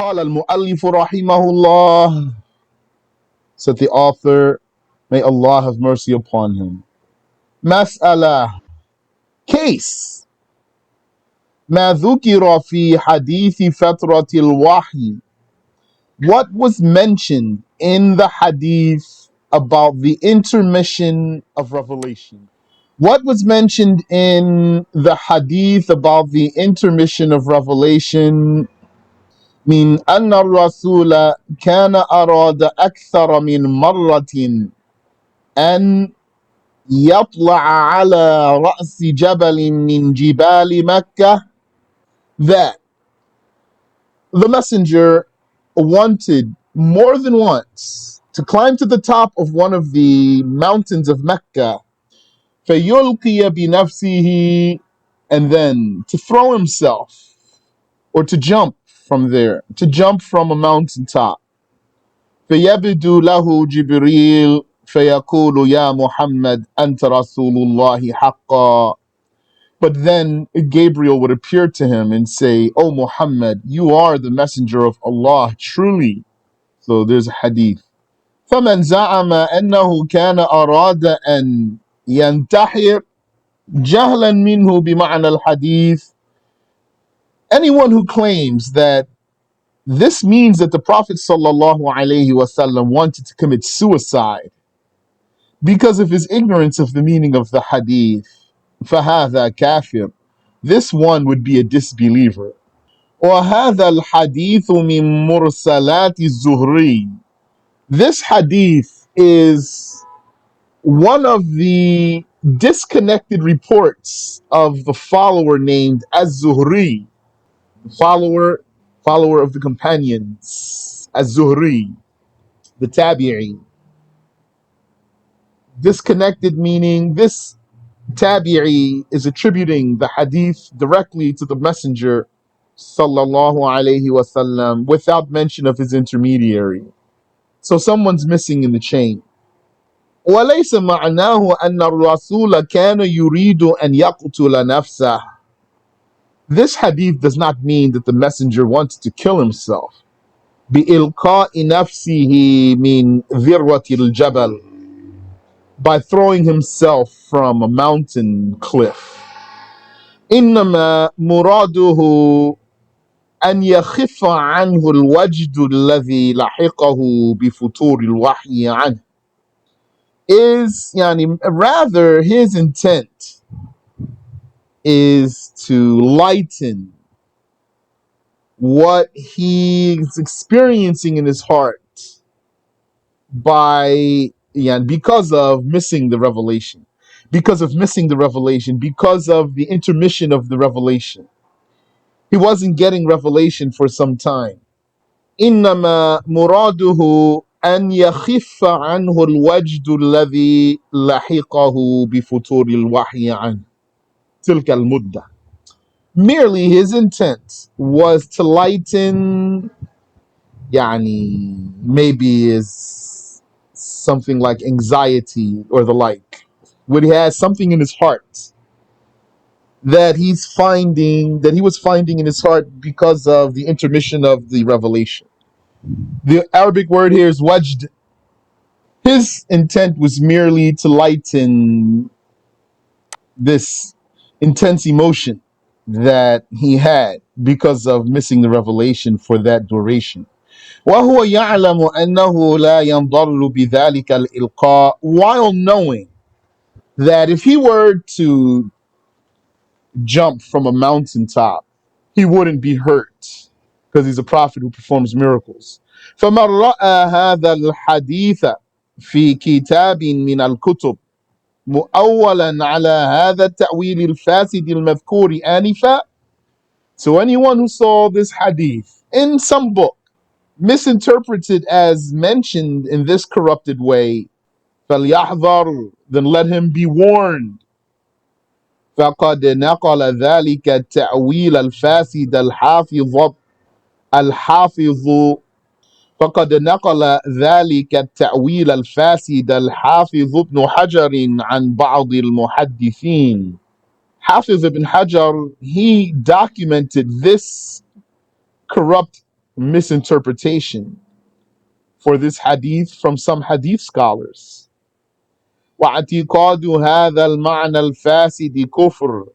قال المؤلف رحمه الله, said the author, may Allah have mercy upon him. مسألة, case, ما ذكر في حديث فترة الوحي. What was mentioned in the hadith about the intermission of revelation? What was mentioned in the hadith about the intermission of revelation? من أن الرسول كان أراد أكثر من مرة أن يطلع على رأس جبل من جبال مكة, that the messenger wanted more than once to climb to the top of one of the mountains of Mecca, فيلقي بنفسه, and then to throw himself or to jump from there, to jump from a mountaintop. فيبدو له جبريل فيقول يا محمد أنت رسول الله حقا. But then Gabriel would appear to him and say, "O Muhammad, you are the messenger of Allah, truly." So there's a hadith. فمن زعم أنه كان أراد أن ينتحر جهلا منه بمعنى الحديث. Anyone who claims that this means that the Prophet ﷺ wanted to commit suicide because of his ignorance of the meaning of the hadith, فهذا كافر. This one would be a disbeliever. وهذا الحديث من مرسلات الزهري. This hadith is one of the disconnected reports of the follower named Az-Zuhri, follower of the companions, Az-Zuhri, the Tabi'i. Disconnected meaning this Tabi'i is attributing the hadith directly to the messenger sallallahu alayhi wasallam without mention of his intermediary. So someone's missing in the chain. وليس معناه أن الرسول كان يريد أن يقتل نفسه. This hadith does not mean that the messenger wanted to kill himself. بإلقاء نفسه من ذروة الجبل, by throwing himself from a mountain cliff. إنما مراده أن يخف عنه الوجد الذي لحقه بفتور الوحي عنه. Is rather his intent is to lighten what he's experiencing in his heart because of missing the revelation, because of the intermission of the revelation. He wasn't getting revelation for some time. إنما مراده أن يخف عنه الوجد الذي لحقه بفتور الوحي عنه تلك المدة. Merely his intent was to lighten, maybe is something like anxiety or the like, when he has something in his heart that he was finding in his heart because of the intermission of the revelation. The Arabic word here is wajd. His intent was merely to lighten this intense emotion that he had because of missing the revelation for that duration. وهو يعلم أنه لا ينضر بذلك الإلقاء, while knowing that if he were to jump from a mountaintop, he wouldn't be hurt because he's a prophet who performs miracles. فمن رأى هذا الحديث في كتاب من الكتب مؤولا على هذا التأويل الفاسد المذكور آنفا. So anyone who saw this hadith in some book misinterpreted as mentioned in this corrupted way, فليحذر, then let him be warned. فقد نقل ذلك التأويل الفاسد فقد نقل ذلك التأويل الفاسد الحافظ ابن حجر عن بعض المحدثين. Hafiz ibn Hajar, he documented this corrupt misinterpretation for this hadith from some hadith scholars. وَاعْتِقَادُ هَذَا الْمَعْنَى الْفَاسِدِ كُفْرٌ.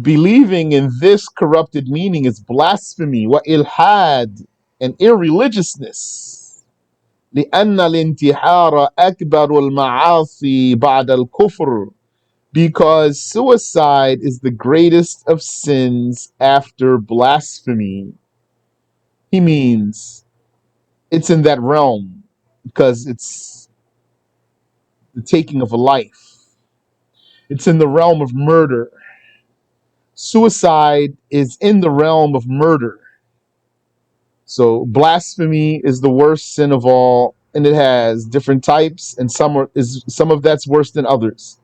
Believing in this corrupted meaning is blasphemy, وَإِلْحَادٌ, and irreligiousness. لأن الانتحار أكبر المعاصي بعد الكفر, because suicide is the greatest of sins after blasphemy. He means it's in that realm because it's the taking of a life. It's in the realm of murder. Suicide is in the realm of murder. So blasphemy is the worst sin of all, and it has different types, and some of that's worse than others.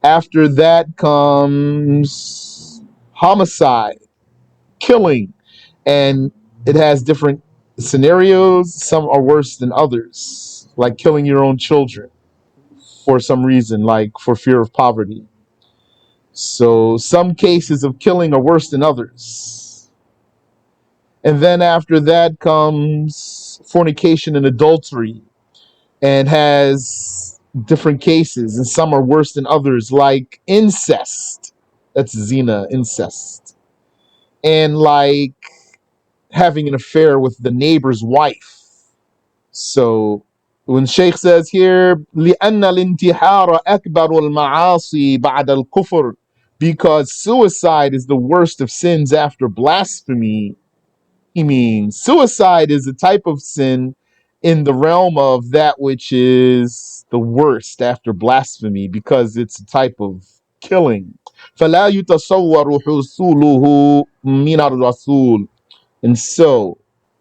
After that comes homicide, killing, and it has different scenarios. Some are worse than others, like killing your own children for some reason, like for fear of poverty. So some cases of killing are worse than others. And then after that comes fornication and adultery, and has different cases, and some are worse than others, like incest. That's zina, incest. And like having an affair with the neighbor's wife. So when Sheikh says here, لأن الانتحار أكبر المعاصي بعد الكفر, because suicide is the worst of sins after blasphemy, he means suicide is a type of sin in the realm of that which is the worst after blasphemy, because it's a type of killing. فلا يتصور حصوله من الرسول. And so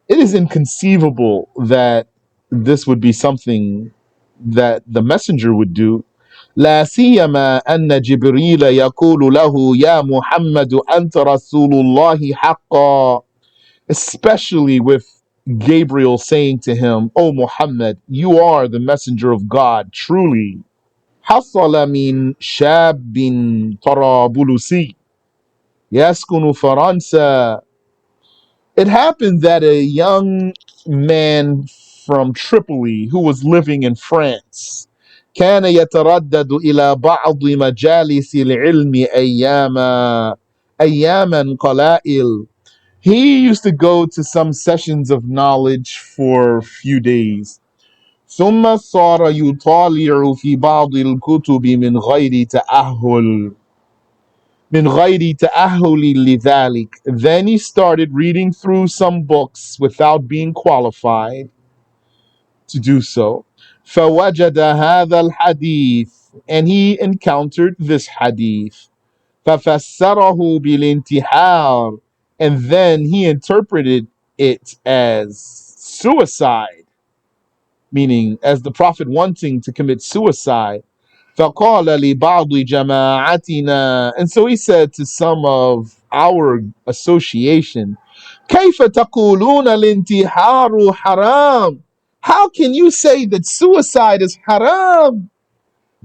it is inconceivable that this would be something that the messenger would do. لا سيما أن جبريل يقول له يا محمد أنت رسول الله حقا, especially with Gabriel saying to him, "O Muhammad, you are the messenger of God truly." حصل من شاب طرابلسي يسكن فرنسا. It happened that a young man from Tripoli who was living in France كان يتردد إلى بعض مجالس العلم أياما قلائل. He used to go to some sessions of knowledge for a few days. ثم صار يطالع في بعض الكتب من غير تأهل لذلك. Then he started reading through some books without being qualified to do so. فوجد هذا الحديث, and he encountered this hadith. ففسره بالانتحار, and then he interpreted it as suicide, meaning as the Prophet wanting to commit suicide. فقال لبعض جماعتنا, and so he said to some of our association, كيف تقولون الانتحار حرام? How can you say that suicide is haram?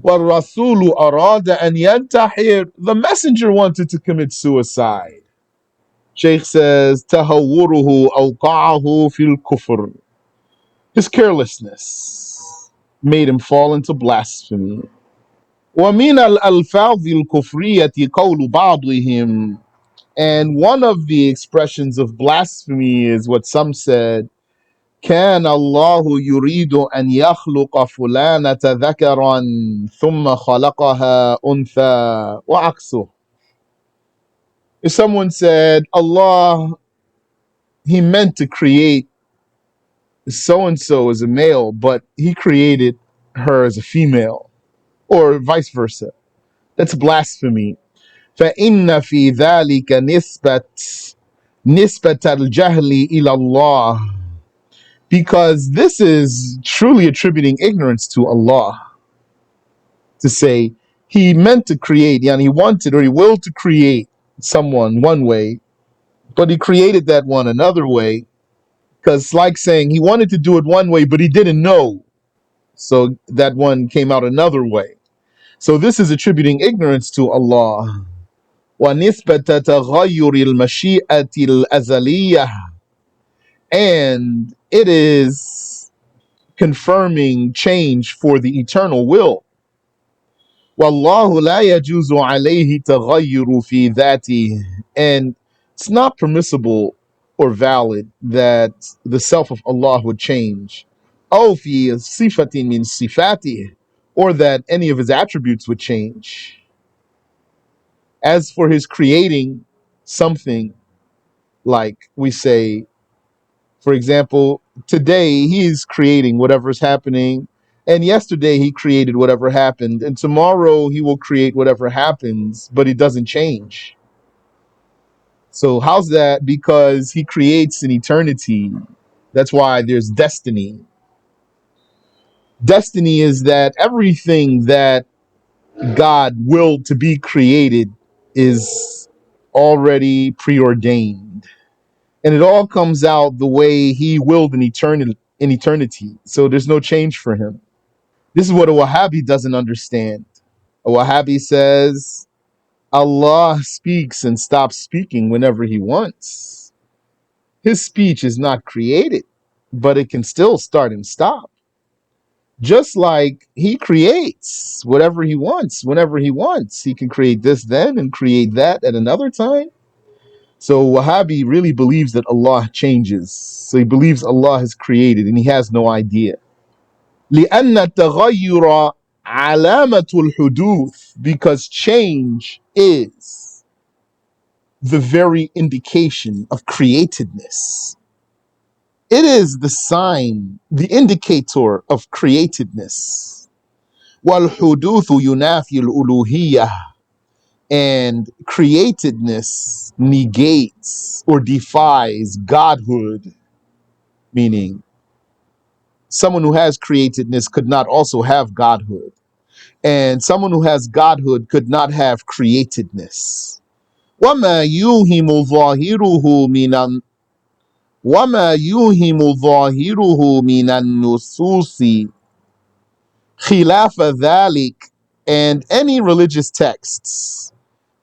والرسول أراد أن ينتحر. The messenger wanted to commit suicide. Sheikh says تهوره أوقعه في الكفر. His carelessness made him fall into blasphemy. ومن الألفاظ الكفرية قول بعضهم, and one of the expressions of blasphemy is what some said, كان الله يريد أن يخلق فلانة ذكرا ثم خلقها أنثى وعكسه. If someone said, Allah, he meant to create so-and-so as a male, but he created her as a female, or vice versa, that's blasphemy. فإن في ذلك نسبة الجهل إلى الله, because this is truly attributing ignorance to Allah. To say he meant to create, yani he wanted or he willed to create someone one way, but he created that one another way, because it's like saying he wanted to do it one way, but he didn't know, so that one came out another way. So this is attributing ignorance to Allah. وَنِسْبَةَ تَغَيُّرِ الْمَشِيئَةِ الْأَزَلِيَّةِ, And it is confirming change for the eternal will. وَاللَّهُ لَا يَجُوزُ عَلَيْهِ تَغَيُّرُ فِي ذَاتِهِ. And it's not permissible or valid that the self of Allah would change. أو في صفة من صفاته, or that any of his attributes would change. As for his creating something, like we say, for example, today he's creating whatever's happening, and yesterday he created whatever happened, and tomorrow he will create whatever happens, but it doesn't change. So how's that? Because he creates in eternity. That's why there's destiny. Destiny is that everything that God willed to be created is already preordained. And it all comes out the way he willed in eternity. So there's no change for him. This is what a Wahhabi doesn't understand. A Wahhabi says Allah speaks and stops speaking whenever he wants. His speech is not created, but it can still start and stop. Just like he creates whatever he wants, whenever he wants. He can create this then and create that at another time. So Wahhabi really believes that Allah changes. So he believes Allah has created and he has no idea. لأن التغير علامة الحدوث, because change is the very indication of createdness. It is the sign, the indicator of createdness. والحدوث ينافي الألوهية, and createdness negates or defies godhood, meaning someone who has createdness could not also have godhood, and someone who has godhood could not have createdness. وما يوهم ظاهره من وما يوهم ظاهره من النصوص خلاف ذلك, and any religious texts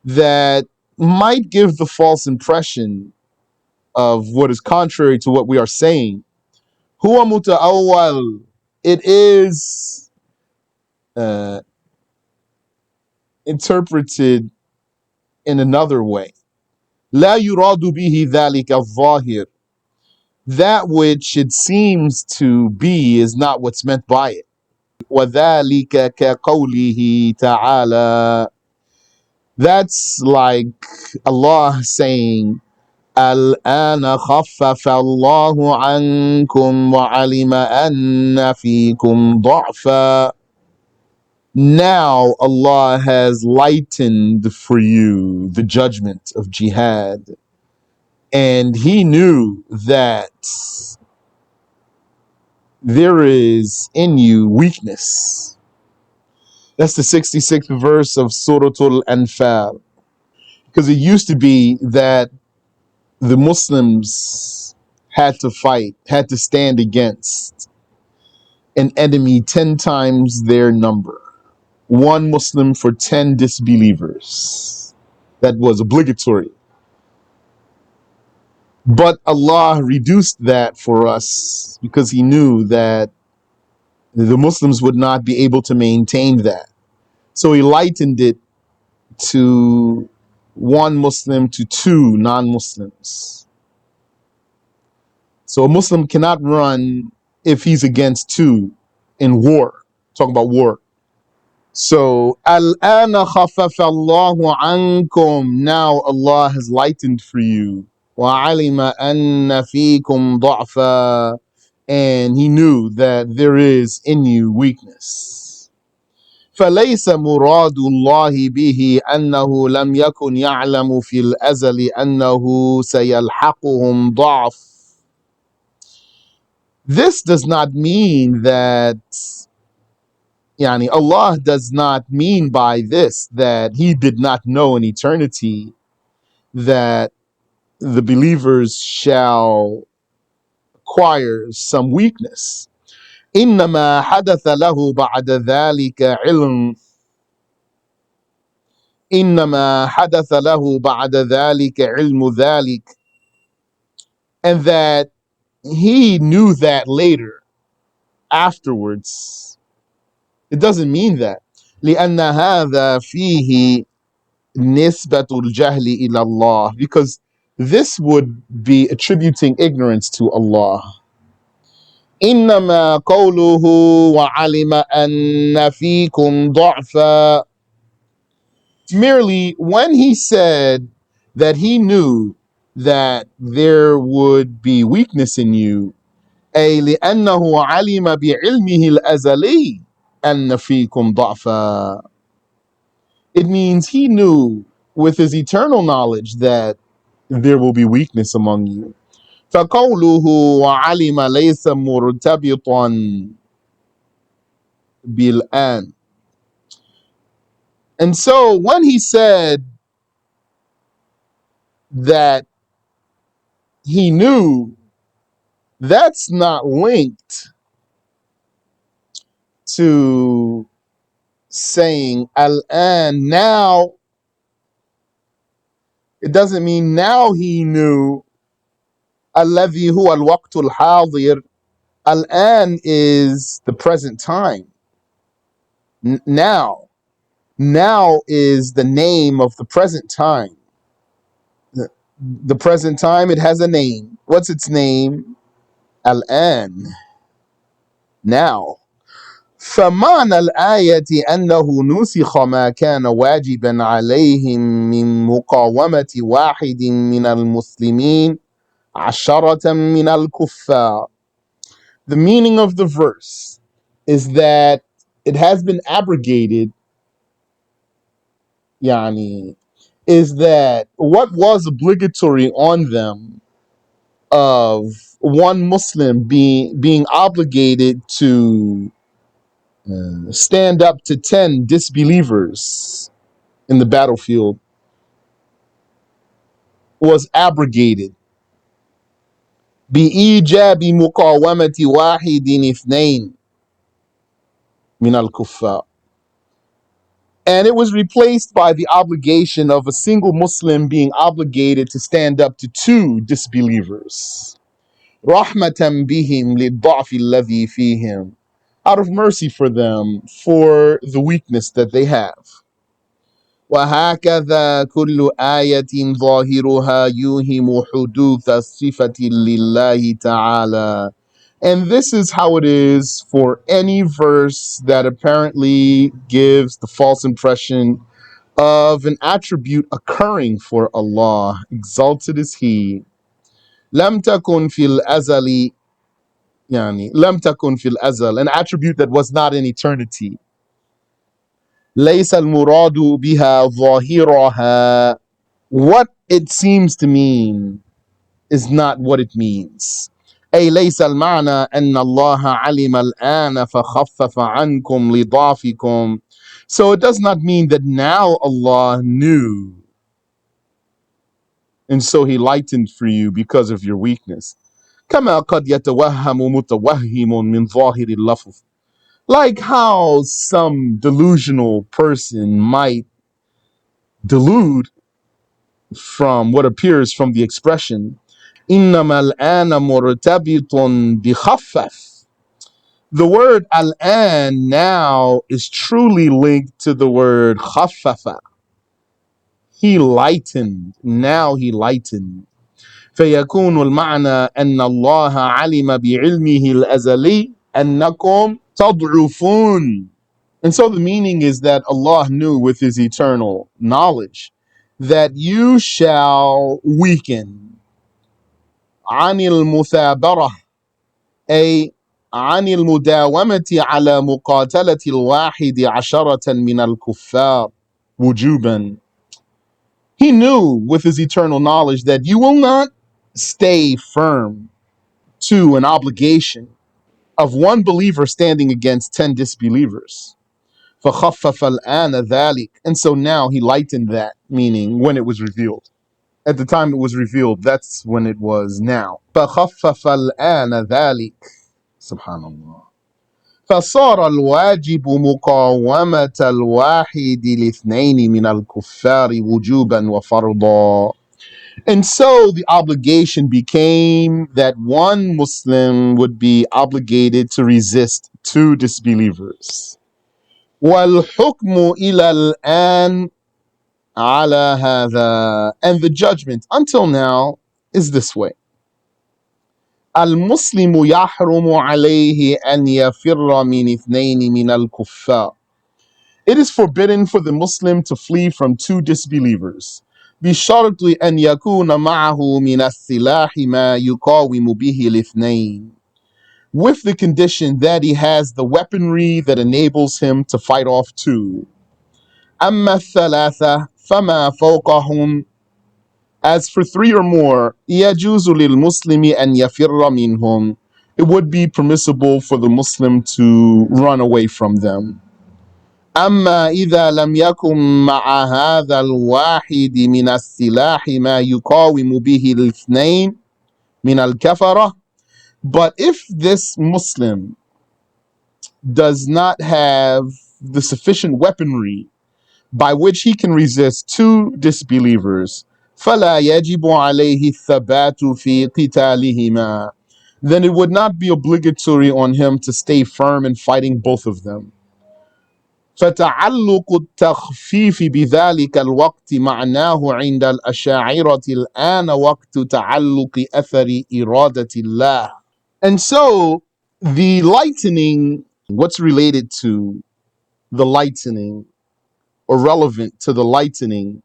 that might give the false impression of what is contrary to what we are saying. Huwa muta'awwal, it is interpreted in another way. La yuradu bihi dhalika al-zahir, that which it seems to be is not what's meant by it. وَذَلِكَ كَقَوْلِهِ تَعَالَى, that's like Allah saying, الآن خفف الله عنكم وعلم أن فيكم ضعفا. Now Allah has lightened for you the judgment of jihad, and he knew that there is in you weakness. That's the 66th verse of Surah Al-Anfal. Because it used to be that the Muslims had to fight, had to stand against an enemy 10 times their number. One Muslim for 10 disbelievers. That was obligatory. But Allah reduced that for us because he knew that the Muslims would not be able to maintain that. So he lightened it to one Muslim to two non-Muslims. So a Muslim cannot run if he's against two in war. Talk about war. So Al-ana khaffafa Allahu ankum, now Allah has lightened for you. Wa alima anna fikum ضعفا, and he knew that there is in you weakness. فليس مراد الله به أنه لم يكن يعلم في الأزل أنه سيلحقهم ضعف. This does not mean that, Allah does not mean by this that he did not know in eternity that the believers shall acquire some weakness. إنما حدث له بعد ذلك علم إنما حدث له بعد ذلك علم ذلك, and that he knew that later, afterwards. It doesn't mean that. لأن هذا فيه نسبة الجهل إلى الله, because this would be attributing ignorance to Allah. إنما قوله وعلم أن فيكم ضعفا, merely when he said that he knew that there would be weakness in you, أي لأنه علم بعلمه الأزلي أن فيكم ضعفا, it means he knew with his eternal knowledge that there will be weakness among you. فقوله وعلم ليس مرتبطا بالآن. And so when he said that he knew, that's not linked to saying al-an, now. It doesn't mean now he knew. الذي هو الوقت الحاضر. Al-an is the present time. Now. Now is the name of the present time. The present time, it has a name. What's its name? Al-an. Now. فمعنى الآية أنه نسخ ما كان واجبا عليهم من مقاومة واحد من المسلمين عشرة من الكفار. The meaning of the verse is that it has been abrogated, يعني, is that what was obligatory on them of one Muslim being obligated to stand up to 10 disbelievers in the battlefield was abrogated. بإيجاب مقاومة واحد اثنين من الكفار. And it was replaced by the obligation of a single Muslim being obligated to stand up to 2 disbelievers. رحمة بهم للضعف الذي فيهم, out of mercy for them for the weakness that they have. وهكذا كل آية ظاهرها يوهم حدوث صفة لله تعالى. And this is how it is for any verse that apparently gives the false impression of an attribute occurring for Allah. Exalted is He. لم تكن في الأزل, يعني لم تكن في الأزل, an attribute that was not in eternity. ليس المراد بها ظاهرها. What it seems to mean is not what it means. أي ليس المعنى أن الله علم الآن فخفف عنكم لضعفكم. So it does not mean that now Allah knew and so He lightened for you because of your weakness. كما قد يتوهم متوهم من ظاهر اللفظ. Like how some delusional person might delude from what appears from the expression إنما الآن مرتبط بخفف. The word al-an, now, is truly linked to the word khaffafa. He lightened. Now he lightened. فيكون المعنى أن الله علم بعلمه الأزلي أنكم تضعفون. And so the meaning is that Allah knew with His eternal knowledge that you shall weaken. عن المثابرة, أي عن المداومة على مقاتلة الواحد عشرة من الكفار وجوبا. He knew with His eternal knowledge that you will not stay firm to an obligation of one believer standing against 10 disbelievers. فَخَفَّفَ الْآنَ ذَلِكَ. And so now He lightened that, meaning when it was revealed. At the time it was revealed, that's when it was now. فَخَفَّفَ الْآنَ ذَلِكَ. Subhanallah. فصار الواجب مقاومة الواحد الاثنين من الكفار وجوبا وفرضا. And so the obligation became that one Muslim would be obligated to resist two disbelievers. وَالْحُكْمُ إِلَى الْآنِ عَلَى هَذَا. And the judgment until now is this way. الْمُسْلِمُ يَحْرُمُ عَلَيْهِ أَنْ يَفِرَّ مِنْ اثْنَيْنِ مِنَ الْكُفَّارِ. It is forbidden for the Muslim to flee from two disbelievers. بشرط أن يكون معه من السلاح ما يقاوم به الاثنين. With the condition that he has the weaponry that enables him to fight off two. أما الثلاثة فما فوقهم. As for three or more, يجوز للمسلم أن يفر منهم. It would be permissible for the Muslim to run away from them. أما إذا لم يكن مع هذا الواحد من السلاح ما يقاوم به الاثنين من الكفرة. But if this Muslim does not have the sufficient weaponry by which he can resist two disbelievers, فلا يجب عليه الثبات في قتالهما. Then it would not be obligatory on him to stay firm in fighting both of them. فتعلق التخفيف بذلك الوقت معناه عند الأشاعرة الآن وقت تعلق أثر إرادة الله. And so the lightening, what's related to the lightening or relevant to the lightening,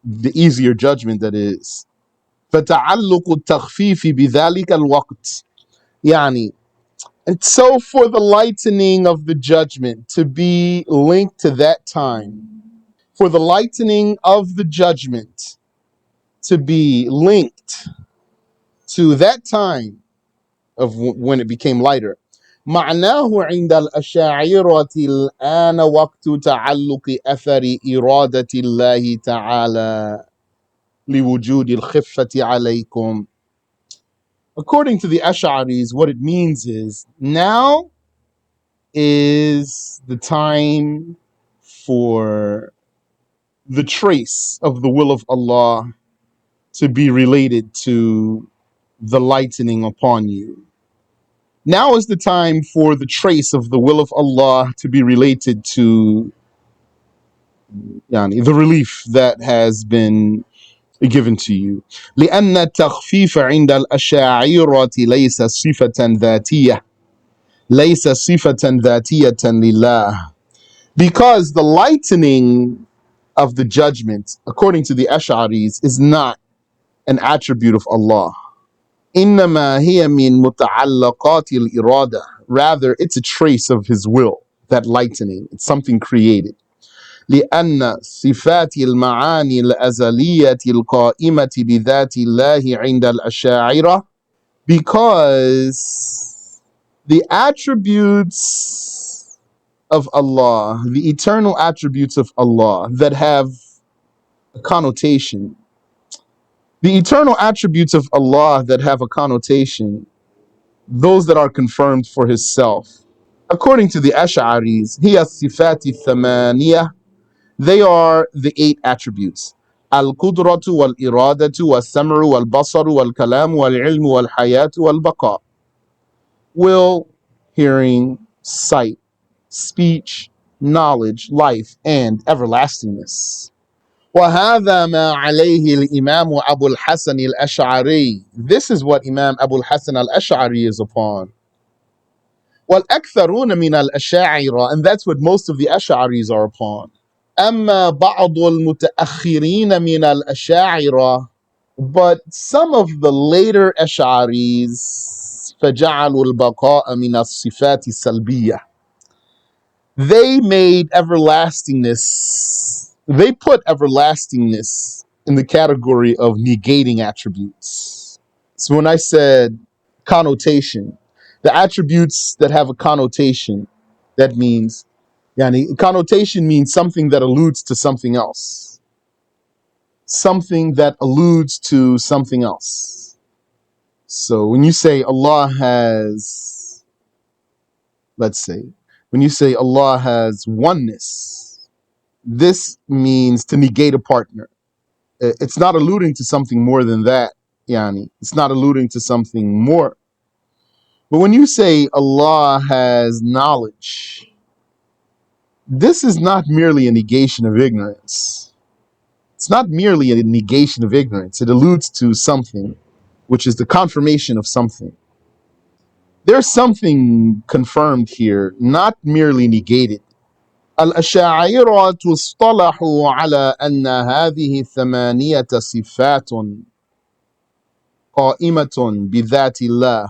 the easier judgment that is. فتعلق التخفيف بذلك الوقت. يعني, and so for the lightening of the judgment to be linked to that time, for the lightening of the judgment to be linked to that time of when it became lighter. معناه عند الأشاعرة الآن وقت تعلق أثر إرادة الله تعالى لوجود الخفة عليكم. According to the Ash'aris, what it means is now is the time for the trace of the will of Allah to be related to the lightening upon you. Now is the time for the trace of the will of Allah to be related to the relief that has been given to you. لأن التخفيف عند الأشاعرة ليس صفة ذاتية. ليس صفة ذاتية لله. Because the lightening of the judgment, according to the Ash'aris, is not an attribute of Allah. إنما هي من متعلقات الإرادة. Rather, it's a trace of His will, that lightening. It's something created. لأن صفات المعاني الأزلية القائمة بذات الله عند الأشاعرة. Because the attributes of Allah, the eternal attributes of Allah that have a connotation, the eternal attributes of Allah that have a connotation, those that are confirmed for His self. According to the Ash'aris, هي الصفات الثمانية. They are the 8 attributes. القدرة والإرادة والسمع والبصر والكلام والعلم والحياة والبقاء. Will, hearing, sight, speech, knowledge, life, and everlastingness. وهذا ما عليه الإمام أبو الحسن الأشعري. This is what Imam Abu al-Hasan al-Ash'ari is upon. والأكثرون من الأشاعرة, and that's what most of the Ash'aris are upon. أما بعض المتأخرين من الأشاعرة, but some of the later Ash'aris فجعلوا البقاء من الصفات السلبية. They made everlastingness, they put everlastingness in the category of negating attributes. So when I said connotation, the attributes that have a connotation, that means, connotation means something that alludes to something else. Something that alludes to something else. So when you say Allah has, let's say, when you say Allah has oneness, this means to negate a partner. It's not alluding to something more than that. Yani, it's not alluding to something more. But when you say Allah has knowledge, this is not merely a negation of ignorance. It's not merely a negation of ignorance. It alludes to something, which is the confirmation of something. There's something confirmed here, not merely negated. الأشاعرة اصطلحوا على أن هذه ثمانية صفات قائمة بذات الله.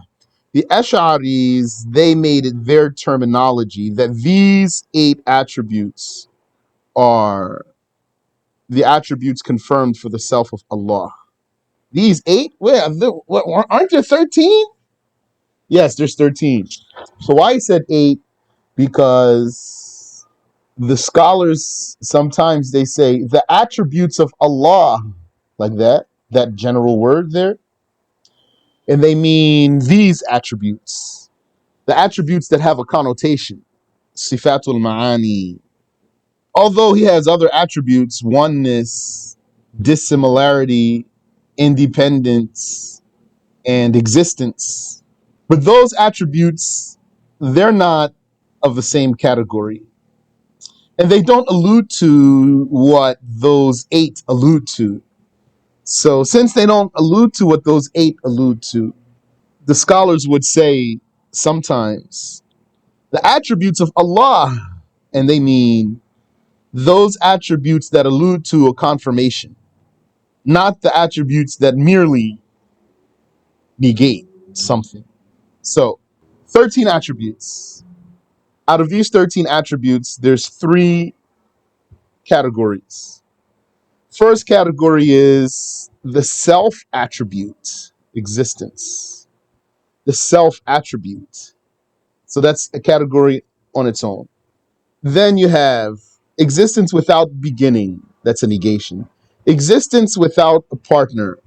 The Ash'aris, they made it their terminology that these 8 attributes are the attributes confirmed for the self of Allah. These 8? Well, aren't there 13? Yes, there's 13. So why I said 8? Because the scholars sometimes they say the attributes of Allah, like that general word there, and they mean these attributes, the attributes that have a connotation, sifatul ma'ani. Although he has other attributes, oneness, dissimilarity, independence, and existence. But those attributes, they're not of the same category. And they don't allude to what those 8 allude to. So since they don't allude to what those 8 allude to, the scholars would say sometimes the attributes of Allah, and they mean those attributes that allude to a confirmation, not the attributes that merely negate something. So 13 attributes. Out of these 13 attributes, there's 3 categories. First category is the self attribute, existence. The self attribute. So that's a category on its own. Then you have existence without beginning. That's a negation. Existence without a partner.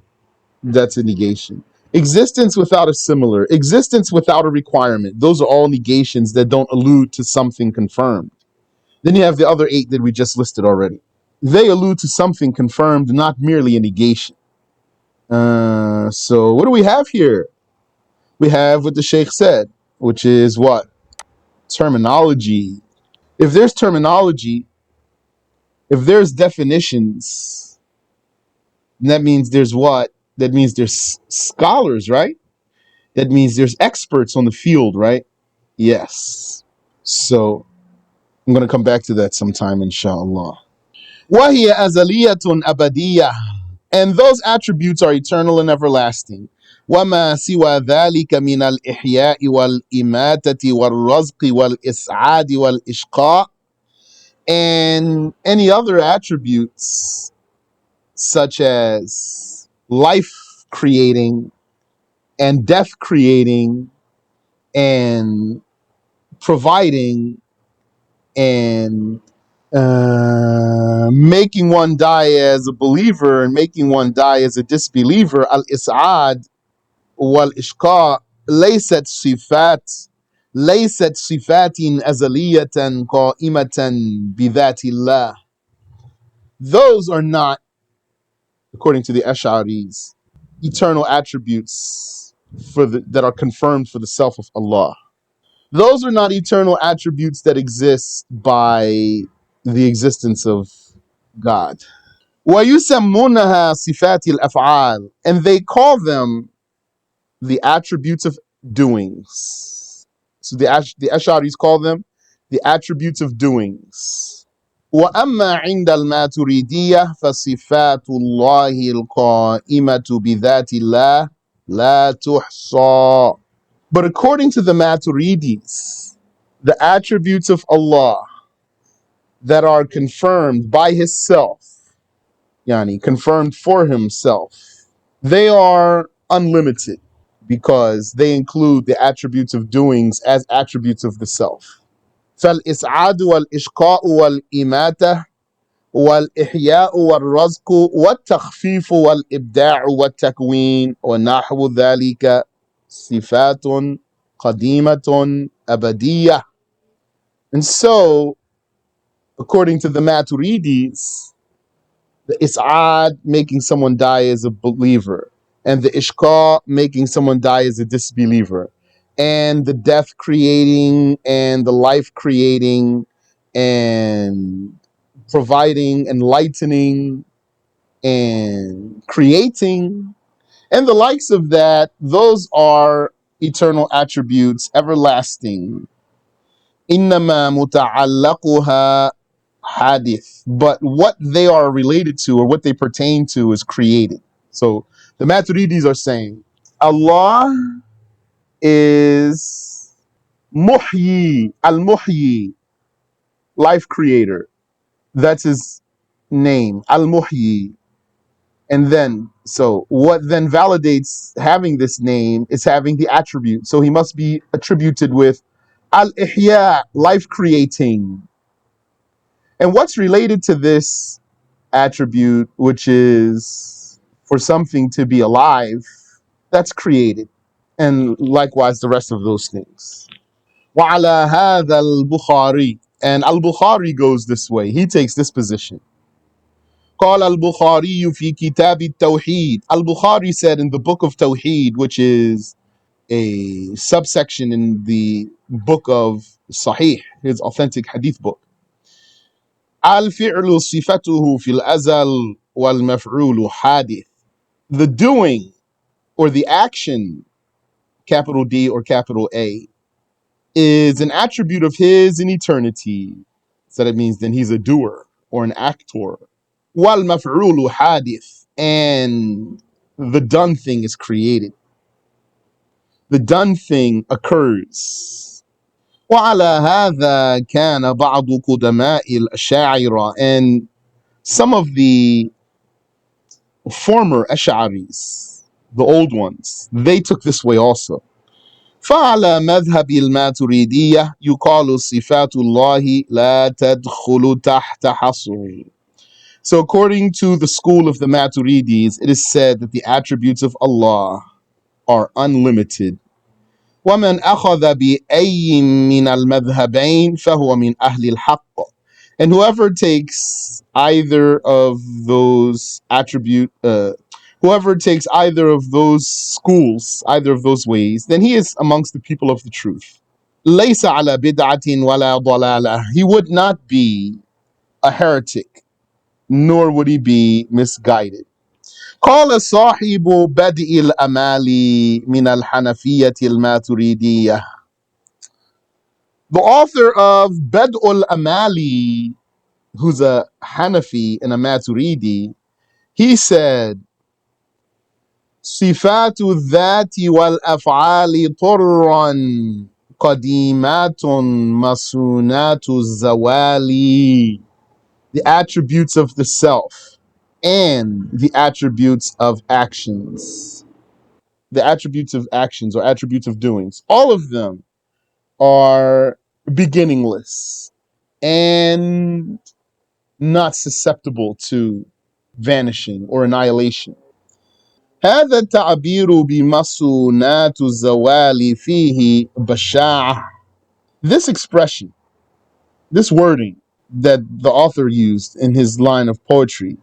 That's a negation. Existence without a similar. Existence without a requirement. Those are all negations that don't allude to something confirmed. Then you have the other 8 that we just listed already. They allude to something confirmed, not merely a negation. So what do we have here? We have what the Sheikh said, which is what? Terminology. If there's terminology, if there's definitions, that means there's what? That means there's scholars, right? That means there's experts on the field, right? Yes. So I'm going to come back to that sometime, inshallah. وَهِيَ أَزَلِيَةٌ أَبَدِيَّةٌ. And those attributes are eternal and everlasting. وَمَا سِوَى ذَلِكَ مِنَ الْإِحْيَاءِ وَالْإِمَاتَةِ وَالرَّزْقِ وَالْإِسْعَادِ وَالْإِشْقَاءِ. And any other attributes such as life creating and death creating and providing and making one die as a believer and making one die as a disbeliever. Al-Is'ad wal-Ishqa laysat sifatin azaliyatan qa'imatan bidhatillah. Those are not, according to the Ash'aris, eternal attributes that are confirmed for the self of Allah. Those are not eternal attributes that exist by the existence of God. وَيُسَمُّونَهَا صِفَاتِ الْأَفْعَالِ. And they call them the attributes of doings. So the Ash'aris call them the attributes of doings. وَأَمَّا عِنْدَ الْمَاتُرِيدِيَّةِ فَصِفَاتُ اللَّهِ الْقَائِمَةُ بِذَاتِ اللَّهِ لَا تُحْصَى. But according to the Maturidis, the attributes of Allah that are confirmed by His self, yani confirmed for Himself, they are unlimited because they include the attributes of doings as attributes of the self. فَالْإِسْعَادُ وَالْإِشْقَاءُ وَالْإِمَاتَةُ وَالْإِحْيَاءُ وَالرَّزْقُ وَالتَّخْفِيفُ وَالْإِبْدَاعُ وَالتَّكْوِينُ وَنَحْوُ ذَلِكَ صِفَاتٌ قَدِيمَةٌ أَبَدِيَّةٌ. And so, according to the Maturidis, the is'ad, making someone die as a believer, and the ishqa, making someone die as a disbeliever, and the death creating and the life creating and providing, enlightening, and creating, and the likes of that, those are eternal attributes, everlasting. إنما متعلقها hadith, but what they are related to or what they pertain to is created. So the Maturidis are saying Allah is Muhyi, Al-Muhyi, life creator. That's his name, Al-Muhyi. And then, so what then validates having this name is having the attribute. So he must be attributed with Al-Ihya, life creating. And what's related to this attribute, which is for something to be alive, that's created. And likewise, the rest of those things. وَعَلَى هَذَا الْبُخَارِي, and Al-Bukhari goes this way. He takes this position. قال البخاري في كتاب التوحيد. Al-Bukhari said in the book of Tawheed, which is a subsection in the book of Sahih, his authentic hadith book. الفعل صفته في الأزل والمفعول حادث. The doing or the action, capital D or capital A, is an attribute of his in eternity. So that means then he's a doer or an actor. وَالْمَفْعُولُ حَادِث, and the done thing is created. The done thing occurs. وَعَلَى هَذَا كَانَ بَعْضُ قُدَمَاءِ الْأَشَاعِرَةِ, and some of the former Ash'aris, the old ones, they took this way also. فعلى مذهب الماتريدية يقال صفات الله لا تدخل تحت حصر. So according to the school of the Maturidis, it is said that the attributes of Allah are unlimited. ومن أخذ بأي من المذهبين فهو من أهل الحق. And whoever takes either of those whoever takes either of those schools, either of those ways, then he is amongst the people of the truth. ليس على بدعة ولا ضلالة. He would not be a heretic, nor would he be misguided. قال صاحب بدء الأمال من الحنفية الماتريدية. The author of Bad'ul Amali, who's a Hanafi and a Maturidi, he said, صفات الذات والأفعال طرا قديمات مسونات الزوال. The attributes of the self and the attributes of actions. The attributes of actions or attributes of doings. All of them are beginningless and not susceptible to vanishing or annihilation. هذا التعبير بمصونات الزوال فيه بشاعة. This expression, this wording that the author used in his line of poetry,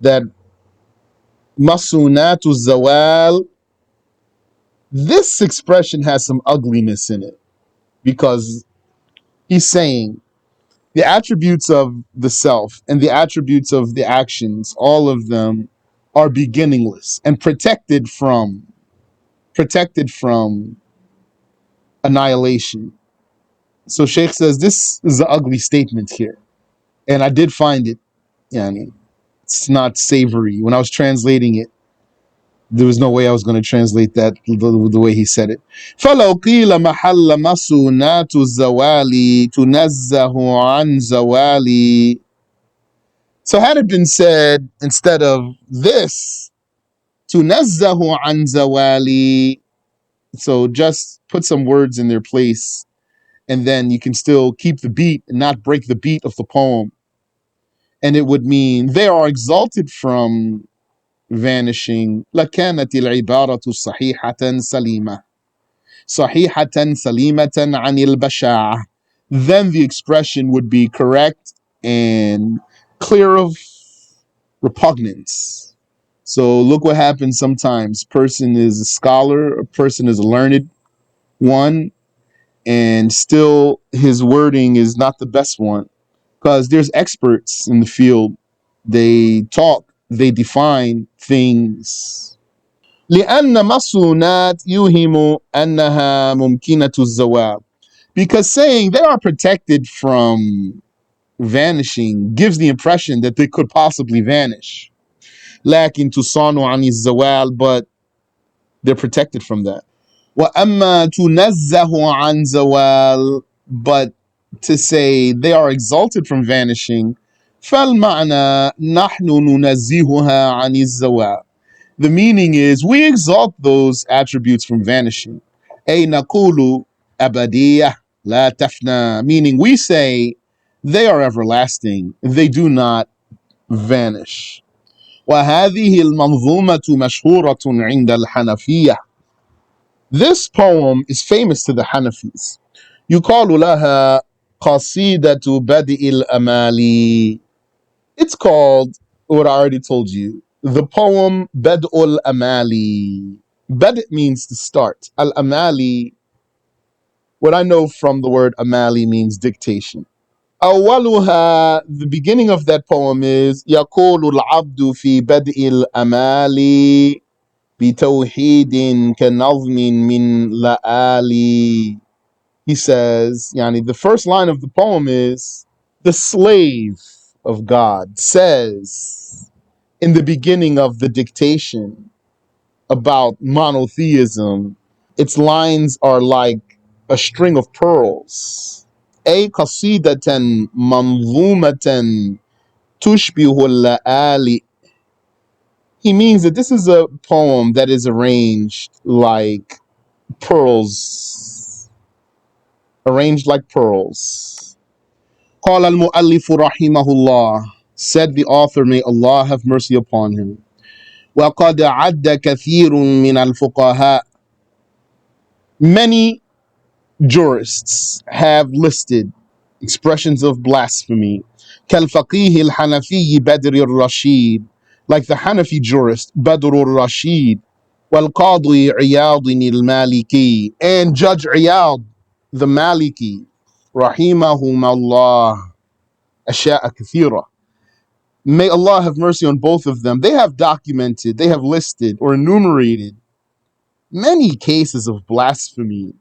that مصونات الزوال, this expression has some ugliness in it because he's saying the attributes of the self and the attributes of the actions, all of them are beginningless and protected from annihilation. So Sheikh says this is an ugly statement here. And I did find it, yani, it's not savory. When I was translating it, there was no way I was going to translate that the way he said it. فَلَوْ قِيلَ مَحَلَّ مَصُونَاتُ الزَّوَالِ تُنَزَّهُ عَنْ زَوَالِ. So had it been said instead of this, تُنَزَّهُ عَنْ زَوَالِ, so just put some words in their place, and then you can still keep the beat and not break the beat of the poem. And it would mean they are exalted from vanishing. لكانت العبارة صحيحة سليمة. صحيحة سليمة عن البشاعة. Then the expression would be correct and clear of repugnance. So look what happens sometimes. Person is a scholar, a person is a learned one, and still his wording is not the best one. Because there's experts in the field. They talk, they define things. لأن مصونات يوهم أنها ممكنة الزوال. Because saying they are protected from vanishing gives the impression that they could possibly vanish. لكن تصان عن الزوال, but they're protected from that. وأما تنزه عن زوال, but to say they are exalted from vanishing, فالمعنى نحن ننزهها عن الزوال. The meaning is we exalt those attributes from vanishing. أي نقول أبدية لا تفنى, meaning we say they are everlasting, they do not vanish. وهذه المنظومة مشهورة عند الحنفية. This poem is famous to the Hanafis. يقال لها قصيدة بدء الأمالي. It's called, what I already told you, the poem Bad'ul Amali. Bad means to start. Al Amali, what I know from the word Amali means dictation. أولها, the beginning of that poem is يقول العبد في بدء الأمال بتوحيد كنظم من لآلي. He says, yani, the first line of the poem is, the slave of God says in the beginning of the dictation about monotheism, its lines are like a string of pearls. A qasidatan manzumatan tushbihu al-la'ali. He means that this is a poem that is arranged like pearls, arranged like pearls. قال المؤلف رحمه الله, said the author, may Allah have mercy upon him. وقد عد كثير من الفقهاء, many jurists have listed expressions of blasphemy. كالفقيه الحنفي بدر الرشيد, like the Hanafi jurist Badr al-Rashid. والقاضي عياض المالكي, and Judge Iyad the Maliki, رحمهم الله أشياء كثيرة. May Allah have mercy on both of them. They have documented, they have listed or enumerated many cases of blasphemy.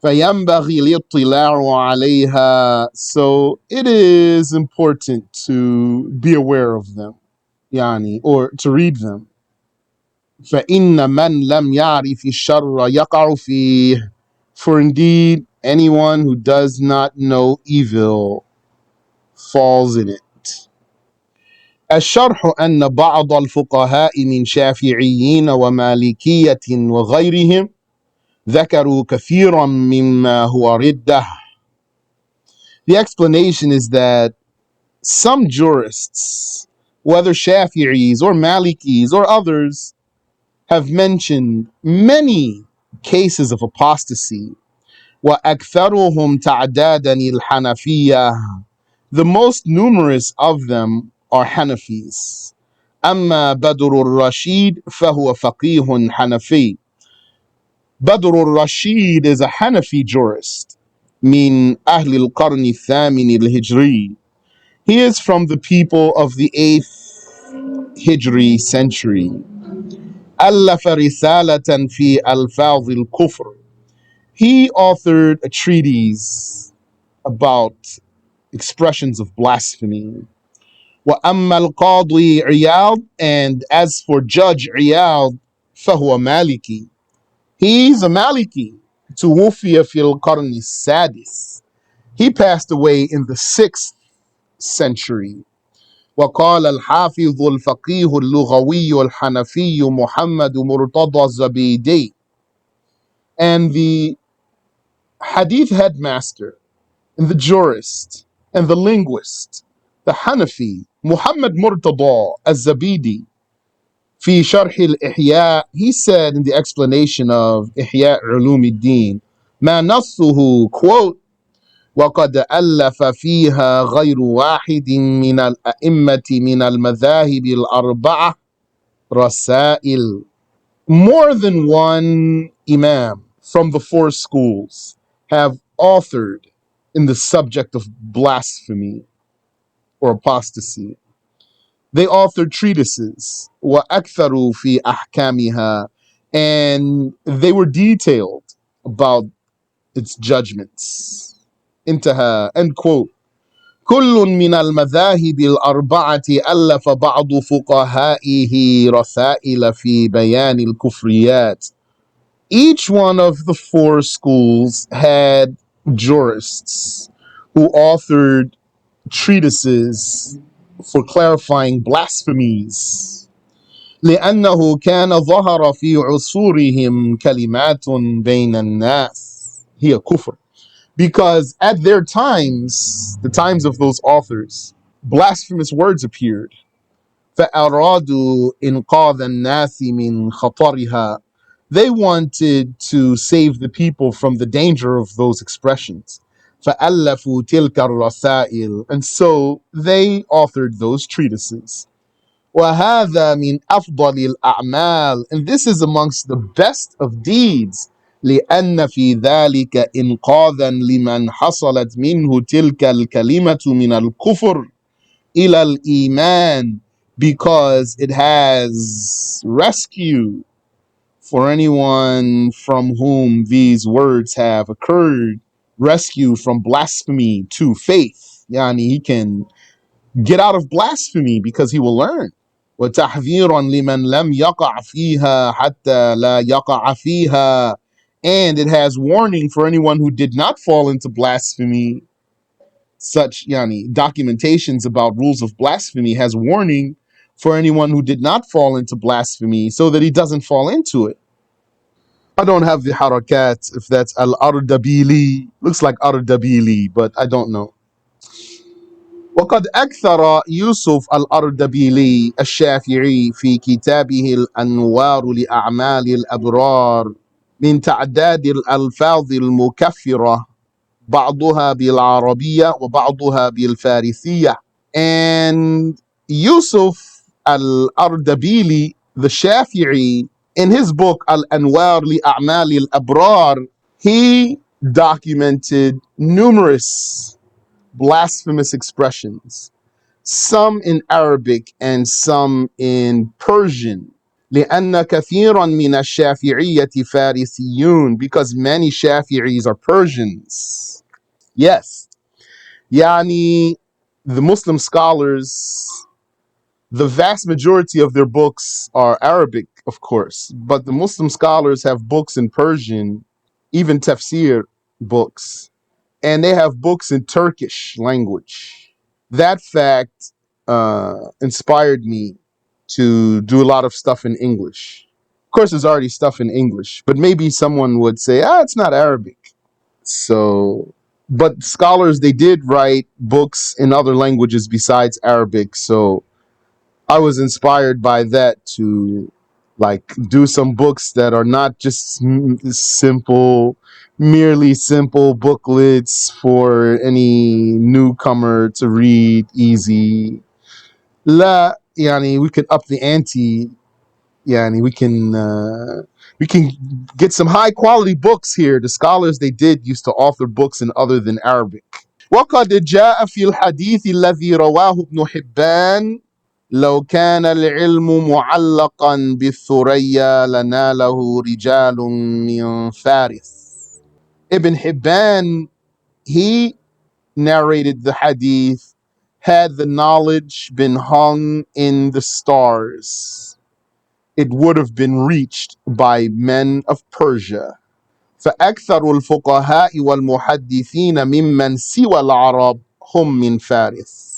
فينبغي الاطلاع عليها, so it is important to be aware of them, يعني, or to read them. فإن من لم يعرف الشر يقع فيه, for indeed anyone who does not know evil falls in it. الشرح أن بعض الفقهاء من شافعيين ومالكية وغيرهم ذكروا كثيرا مما هو ردة. The explanation is that some jurists, whether Shafi'is or Malikis or others, have mentioned many cases of apostasy. وَأَكْثَرُهُمْ تَعْدَادًا الْحَنَفِيَّةِ, the most numerous of them are Hanafis. أما بدر الرشيد فهو فقيه حنفي. Badr al-Rashid is a Hanafi jurist, من أهل القرن الثامن الهجري. He is from the people of the 8th Hijri century. ألف رسالة في ألفاظ الكفر. He authored a treatise about expressions of blasphemy. وأما القاضي عياض, and as for Judge Iyad, فهو مالكي. He's a Maliki. توفي في القرن السادس. He passed away in the 6th century. وقال الحافظ الفقيه اللغوي الحنفي محمد مرتضى الزبيدي, and the hadith headmaster and the jurist and the linguist, the Hanafi Muhammad Murtada al-Zabidi, في شرح الإحياء, he said in the explanation of إحياء علوم الدين, ما نصه, quote, وقد ألف فيها غير واحد من الأئمة من المذاهب الأربعة رسائل. More than one imam from the four schools have authored in the subject of blasphemy or apostasy. They authored treatises, وَأَكْثَرُوا فِي أَحْكَامِهَا, and they were detailed about its judgments. انتهى. End quote. كل من المذاهب الأربعة ألف بعض فقهائه رسائل في بيان الكفريات. Each one of the four schools had jurists who authored treatises for clarifying blasphemies. لأنه كان ظهر في عصورهم كلمات بين الناس هي كفر. Because at their times, the times of those authors, blasphemous words appeared. فأرادوا إنقاذ الناس من خطرها. They wanted to save the people from the danger of those expressions. فألفوا تلك الرسائل, and so they authored those treatises. وهذا من أفضل الأعمال, and this is amongst the best of deeds. لأن في ذلك إنقاذا لمن حصلت منه تلك الكلمة من الكفر إلى الإيمان, because it has rescue for anyone from whom these words have occurred, rescue from blasphemy to faith. Yani he can get out of blasphemy because he will learn. وتحذيرا لمن لم يقع فيها حتى لا يقع فيها, and it has warning for anyone who did not fall into blasphemy. Such documentations about rules of blasphemy has warning for anyone who did not fall into blasphemy so that he doesn't fall into it. I don't have the harakat, if that's al-Ardabili. Looks like Ardabili, but I don't know. وقد أكثر يوسف الأردبيلي الشافعي في كتابه الأنوار لأعمال الأبرار من تعداد الألفاظ المكفرة بعضها بالعربية وبعضها بالفارسية. And Yusuf al-Ardabili, the Shafi'i, in his book Al-Anwar li-A'mal al-Abrar, he documented numerous blasphemous expressions, some in Arabic and some in Persian. لأن كثيرا من الشافعية فارسيون, because many Shafi'is are Persians. Yes, Yani, the Muslim scholars, the vast majority of their books are Arabic, of course, but the Muslim scholars have books in Persian, even tafsir books, and they have books in Turkish language. That fact inspired me to do a lot of stuff in English. Of course, there's already stuff in English, but maybe someone would say, it's not Arabic. So, but scholars, they did write books in other languages besides Arabic. So I was inspired by that to like do some books that are not just merely simple booklets for any newcomer to read easy. La, yani, we could up the ante. Yani, we can get some high quality books here. The scholars, they did used to author books in other than Arabic. وقد جاء في الحديث الذي رواه ابن حبان لو كان العلم معلقا بالثريا لناله رجال من فارس. Ibn Hibban, he narrated the hadith, had the knowledge been hung in the stars, it would have been reached by men of Persia. فأكثر الفقهاء والمحدثين ممن سوى العرب هم من فارس.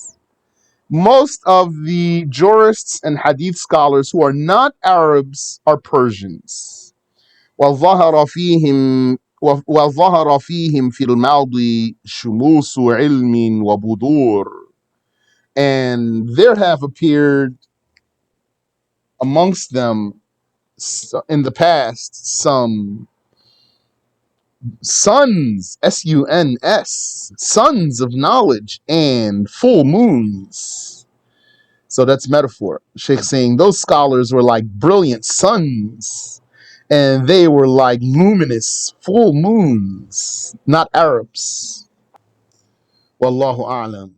Most of the jurists and hadith scholars who are not Arabs are Persians. وظهر فيهم في الماضي شموس علم وبذور. And there have appeared amongst them in the past some Suns, S-U-N-S, sons of knowledge, and full moons. So that's metaphor. Sheikh saying those scholars were like brilliant suns, and they were like luminous full moons, not Arabs. Wallahu a'lam.